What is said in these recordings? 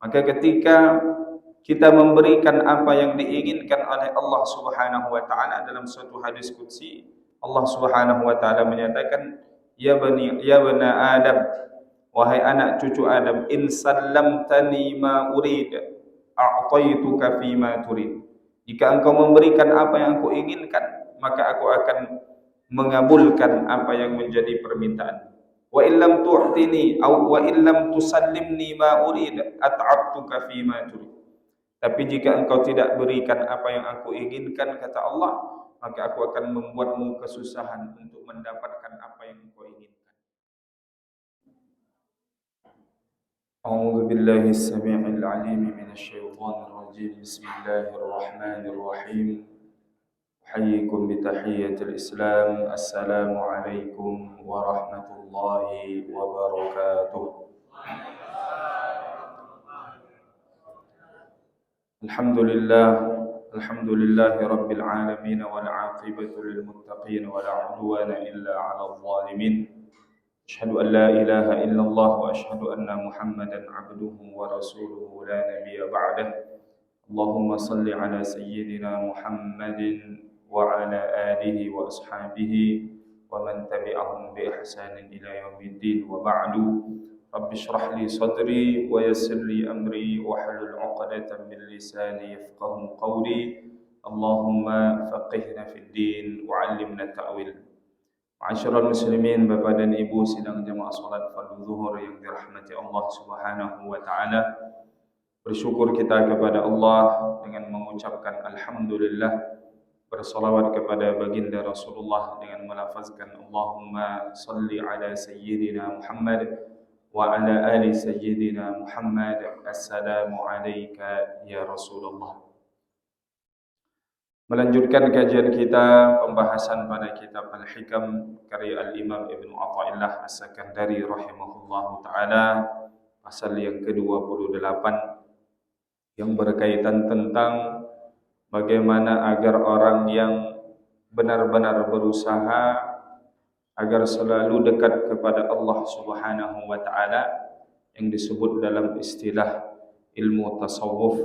Maka ketika kita memberikan apa yang diinginkan oleh Allah Subhanahu wa taala dalam suatu hadis qudsi, Allah Subhanahu wa taala menyatakan, ya bani Adam, wahai anak cucu Adam, in sallamtani ma urid a'taituka fi ma turid. Jika engkau memberikan apa yang aku inginkan, maka aku akan mengabulkan apa yang menjadi permintaan. Wa illam tu'tini wa illam tusallimni ma urid at'abtuka fi ma turid. Tapi jika engkau tidak berikan apa yang aku inginkan, kata Allah, maka aku akan membuatmu kesusahan untuk mendapatkan apa yang engkau inginkan. A'udzu billahi as-sami'il 'alim minasy syaithanir rajim. Bismillahirrahmanirrahim. Uhayyikum bi tahiyyatil Islam. Assalamualaikum warahmatullahi wabarakatuh. Alhamdulillahi rabbil alamin wal 'aqibatu lil muttaqin wa la 'udwana illa 'alal zalimin. Asyhadu an la ilaha illallah wa asyhadu anna Muhammadan 'abduhu wa rasuluhu la nabiyya ba'dah. Allahumma salli ala sayyidina Muhammadin wa ala alihi wa ashabihi wa man tabi'ahum bi ihsanin ila yaumiddin wa ba'du. Rabbi shrah li sadri wa yassir li amri wa hlul 'uqdatam min lisani yafqahu qawli. Allahumma faqihna fid din wa 'allimna ta'wil. Ma'asyiral muslimin, Bapak dan Ibu sidang jamaah salat fardhu zuhur yang dirahmati Allah Subhanahu wa taala. Bersyukur kita kepada Allah dengan mengucapkan alhamdulillah, bersalawat kepada baginda Rasulullah dengan melafazkan Allahumma salli ala sayyidina Muhammad wa ala ali sayyidina Muhammad. Assalamu alayka ya Rasulullah. Melanjutkan kajian kita, pembahasan pada kitab Al-Hikam karya Al-Imam Ibnu Athaillah As-Sakandari rahimahullahu ta'ala, pasal yang ke-28 yang berkaitan tentang bagaimana agar orang yang benar-benar berusaha agar selalu dekat kepada Allah Subhanahu wa taala, yang disebut dalam istilah ilmu tasawuf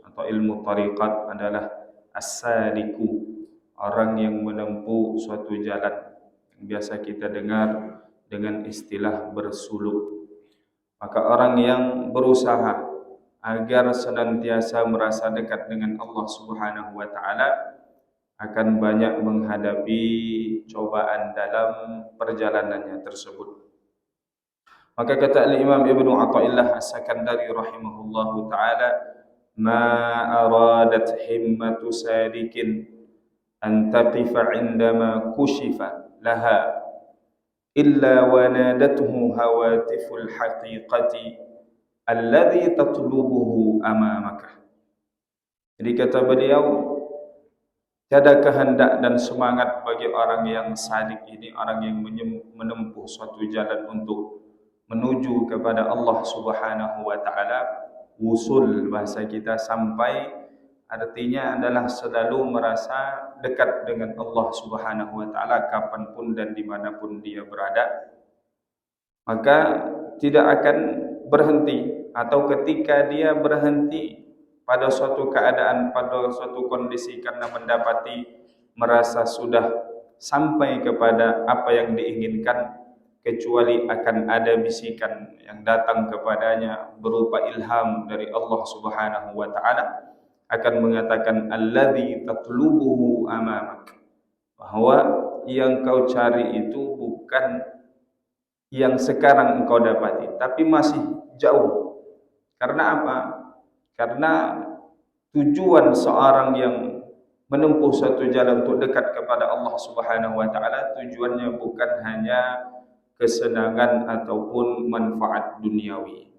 atau ilmu tariqat adalah as-saliku, orang yang menempuh suatu jalan yang biasa kita dengar dengan istilah bersuluk. Maka orang yang berusaha agar senantiasa merasa dekat dengan Allah Subhanahu wa taala akan banyak menghadapi cobaan dalam perjalanannya tersebut. Maka kata Al-Imam Ibnu Athaillah As-Sakandari rahimahullahu ta'ala, ma aradat himmatu sadikin an taqifa indama kushifa laha illa wanadathu hawatiful haqiqati alladhi tatlubuhu amamaka. Jadi kata beliau, tiada kehendak dan semangat bagi orang yang sadik ini, orang yang menempuh suatu jalan untuk menuju kepada Allah Subhanahu wa taala. Wusul bahasa kita, sampai, artinya adalah selalu merasa dekat dengan Allah Subhanahu wa taala kapanpun dan dimanapun dia berada. Maka tidak akan berhenti, atau ketika dia berhenti pada suatu keadaan, pada suatu kondisi karena mendapati merasa sudah sampai kepada apa yang diinginkan, kecuali akan ada bisikan yang datang kepadanya berupa ilham dari Allah Subhanahu wa taala, akan mengatakan alladzi tatlubuhu amamak, bahwa yang kau cari itu bukan yang sekarang engkau dapati, tapi masih jauh. Karena apa? Karena tujuan seorang yang menempuh suatu jalan untuk dekat kepada Allah Subhanahu wa taala, tujuannya bukan hanya kesenangan ataupun manfaat duniawi.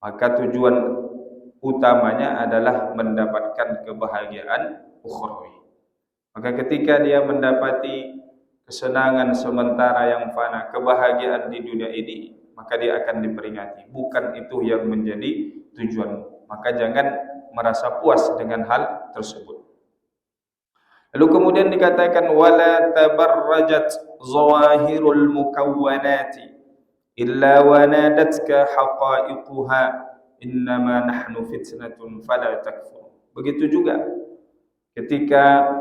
Maka tujuan utamanya adalah mendapatkan kebahagiaan ukhrawi. Maka ketika dia mendapati kesenangan sementara yang fana, kebahagiaan di dunia ini, maka dia akan diperingati, bukan itu yang menjadi tujuanmu. Maka jangan merasa puas dengan hal tersebut. Lalu kemudian dikatakan wala tabarrajat zawahirul mukawwanati illa wanadatka haqa'iquha innama nahnu fitnatun fala takfur. Begitu juga ketika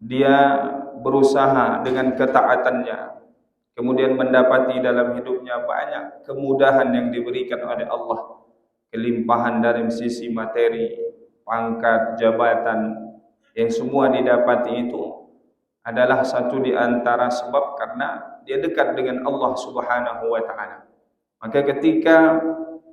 dia berusaha dengan ketaatannya, kemudian mendapati dalam hidupnya banyak kemudahan yang diberikan oleh Allah, kelimpahan dari sisi materi, pangkat, jabatan, yang semua didapati itu adalah satu di antara sebab karena dia dekat dengan Allah Subhanahu wa taala. Maka ketika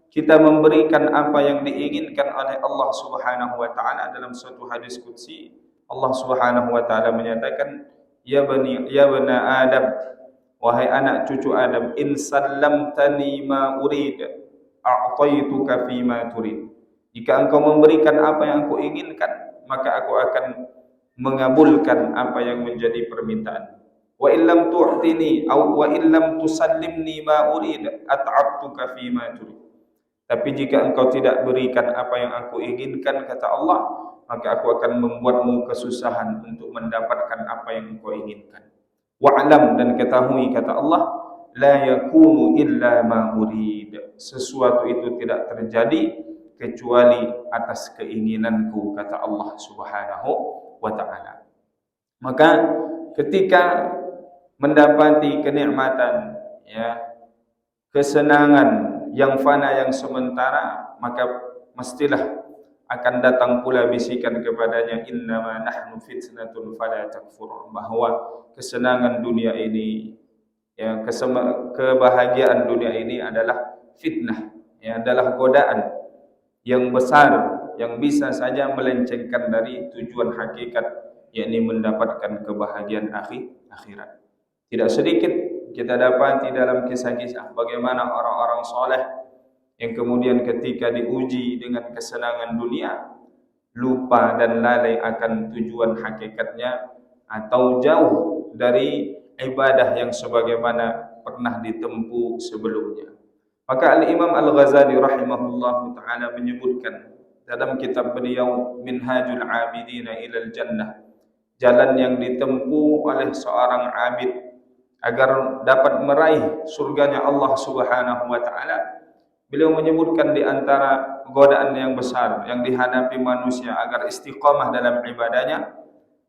kita memberikan apa yang diinginkan oleh Allah Subhanahu wa taala, dalam suatu hadis qudsi Allah Subhanahu wa taala menyatakan, ya bani Adam, wahai anak cucu Adam, in sallamtani ma urid a'taituka fima turid. Jika engkau memberikan apa yang aku inginkan, maka aku akan mengabulkan apa yang menjadi permintaan. Wa illam tu'tini wa illam tusallimni ma urid at'abtuka fima turid. Tapi jika engkau tidak berikan apa yang aku inginkan, kata Allah, maka aku akan membuatmu kesusahan untuk mendapatkan apa yang engkau inginkan. Wa'lam, dan ketahui, kata Allah, la yakunu illa ma urid. Sesuatu itu tidak terjadi kecuali atas keinginanku, kata Allah Subhanahu wa ta'ala. Maka ketika mendapati kenikmatan, ya, kesenangan yang fana, yang sementara, maka mestilah akan datang pula bisikan kepadanya, innama nahnu fitnatun fala takfur, bahwa kesenangan dunia ini, ya, kebahagiaan dunia ini adalah fitnah, ya, adalah godaan yang besar yang bisa saja melencengkan dari tujuan hakikat, yakni mendapatkan kebahagiaan akhirat. Tidak sedikit kita dapati dalam kisah-kisah bagaimana orang-orang soleh yang kemudian ketika diuji dengan kesenangan dunia, lupa dan lalai akan tujuan hakikatnya, atau jauh dari ibadah yang sebagaimana pernah ditempuh sebelumnya. Maka Al-Imam Al-Ghazali rahimahullah ta'ala menyebutkan dalam kitab beliau Minhajul Abidina ilal Jannah, jalan yang ditempuh oleh seorang abid agar dapat meraih surganya Allah Subhanahu wa ta'ala. Beliau menyebutkan di antara godaan yang besar yang dihadapi manusia agar istiqamah dalam ibadahnya,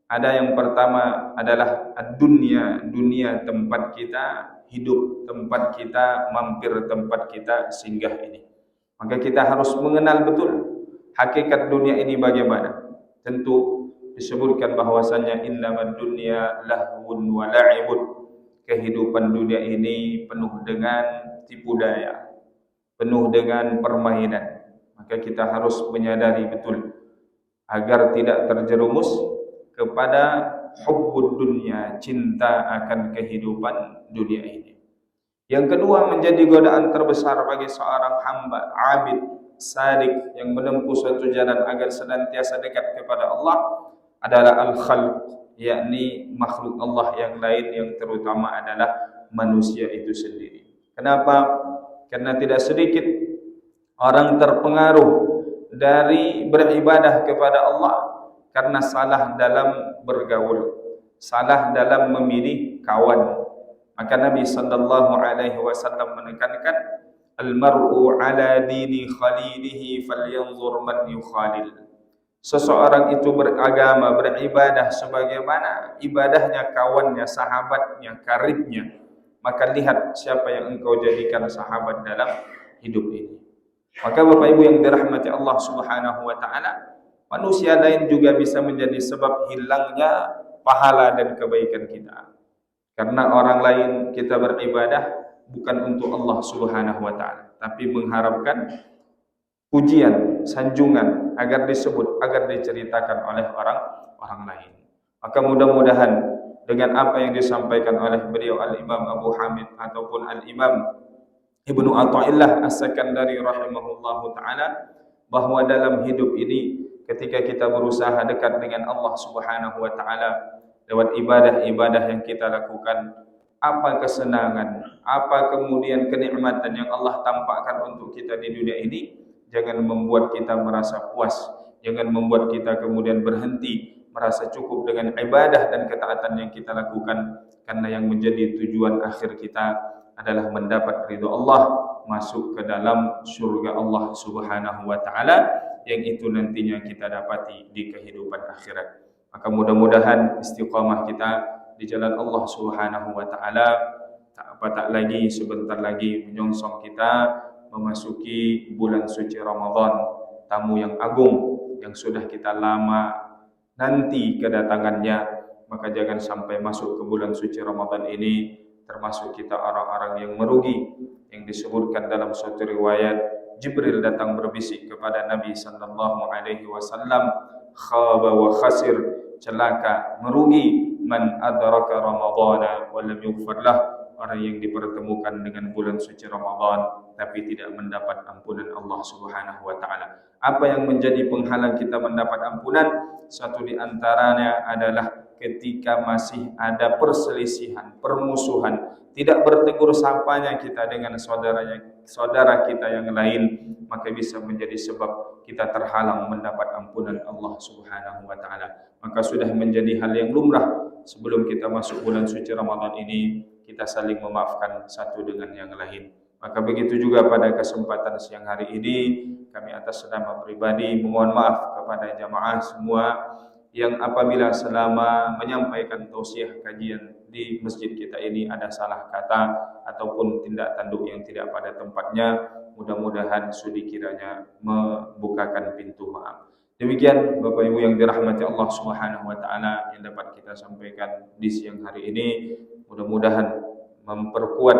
ada yang pertama adalah dunia, dunia tempat kita hidup, tempat kita mampir, tempat kita singgah ini. Maka kita harus mengenal betul hakikat dunia ini bagaimana. Tentu disebutkan bahwasanya innamad dunya lahwun wa la'ibun. Kehidupan dunia ini penuh dengan tipu daya, penuh dengan permainan. Maka kita harus menyadari betul agar tidak terjerumus kepada hubbud dunya, cinta akan kehidupan dunia ini. Yang kedua, menjadi godaan terbesar bagi seorang hamba abid sadiq yang menempuh suatu jalan agar senantiasa dekat kepada Allah adalah al-khalq, yakni makhluk Allah yang lain, yang terutama adalah manusia itu sendiri. Kenapa? Karena tidak sedikit orang terpengaruh dari beribadah kepada Allah karena salah dalam bergaul, salah dalam memilih kawan. Maka Nabi sallallahu alaihi wasallam menekankan, al-mar'u ala dini khalilihi falyanzur man yukhalil. Seseorang itu beragama, beribadah sebagaimana ibadahnya kawannya, sahabatnya, karibnya. Maka lihat siapa yang engkau jadikan sahabat dalam hidup ini. Maka Bapak Ibu yang dirahmati Allah Subhanahu wa ta'ala, manusia lain juga bisa menjadi sebab hilangnya pahala dan kebaikan kita. Karena orang lain kita beribadah bukan untuk Allah Subhanahu wa ta'ala, tapi mengharapkan pujian, sanjungan agar disebut, agar diceritakan oleh orang lain. Maka mudah-mudahan dengan apa yang disampaikan oleh beliau Al-Imam Abu Hamid ataupun Al-Imam Ibnu Athaillah As-Sakandari rahimahullahu ta'ala, bahwa dalam hidup ini ketika kita berusaha dekat dengan Allah Subhanahu wa ta'ala lewat ibadah-ibadah yang kita lakukan, apa kesenangan, apa kemudian kenikmatan yang Allah tampakkan untuk kita di dunia ini, jangan membuat kita merasa puas, jangan membuat kita kemudian berhenti merasa cukup dengan ibadah dan ketaatan yang kita lakukan, karena yang menjadi tujuan akhir kita adalah mendapat ridha Allah masuk ke dalam surga Allah Subhanahu wa taala, yang itu nantinya kita dapati di kehidupan akhirat. Maka mudah-mudahan istiqamah kita di jalan Allah Subhanahu wa taala. Tak lagi, sebentar lagi menyongsong kita memasuki bulan suci Ramadan, tamu yang agung yang sudah kita lama nanti kedatangannya. Maka jangan sampai masuk ke bulan suci Ramadan ini termasuk kita orang-orang yang merugi. Yang disebutkan dalam suatu riwayat, Jibril datang berbisik kepada Nabi sallallahu alaihi wasallam, khaba wa khasir, celaka, merugi man adraka ramadhana wa lam yughfar lah, orang yang dipertemukan dengan bulan suci Ramadan tapi tidak mendapat ampunan Allah Subhanahu wa taala. Apa yang menjadi penghalang kita mendapat ampunan? Satu di antaranya adalah ketika masih ada perselisihan, permusuhan, tidak bertegur sapanya kita dengan saudara kita yang lain, maka bisa menjadi sebab kita terhalang mendapat ampunan Allah Subhanahu wa taala. Maka sudah menjadi hal yang lumrah sebelum kita masuk bulan suci Ramadan ini, kita saling memaafkan satu dengan yang lain. Maka begitu juga pada kesempatan siang hari ini, kami atas nama pribadi memohon maaf kepada jamaah semua yang apabila selama menyampaikan tausiah kajian di masjid kita ini ada salah kata ataupun tindak tanduk yang tidak pada tempatnya, mudah-mudahan sudi kiranya membukakan pintu maaf. Demikian Bapak Ibu yang dirahmati Allah Subhanahu wa taala yang dapat kita sampaikan di siang hari ini. Mudah-mudahan memperkuat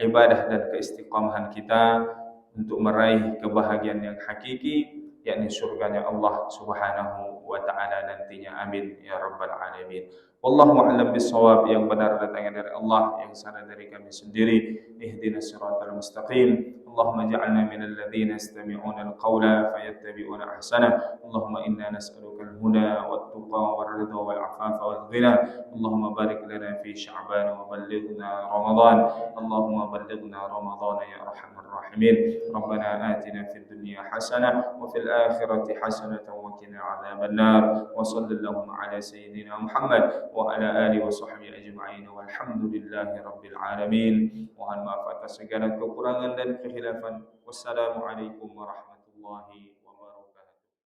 ibadah dan keistiqamahan kita untuk meraih kebahagiaan yang hakiki, yakni surganya Allah Subhanahu wa taala nantinya. Amin ya rabbal alamin. Wallahu a'lam bissawab. Yang benar datangnya dari Allah, yang salah dari kami sendiri. Ihdinas siratal mustaqim. Allahumma ja'alna minal ladzina yastami'una al-qawla fayattabi'una ahsana. Allahumma inna nas'aluka al-huda wat-tuqa war-ridha wal-'afafa wal-ghina. Allahumma barik lana fi Sya'ban wa ballighna Ramadan. Allahumma ballighna Ramadan ya arhamar rahimin. Rabbana atina fid dunya hasanah wa fil akhirati hasanah wa qina 'adzaban nar. Wa sallallahu ala sayyidina Muhammad wa ala alihi wa sahbihi ajma'in walhamdulillahi rabbil alamin. Mohon maaf atas segala kekurangan dan kekhilafan. Wassalamualaikum warahmatullahi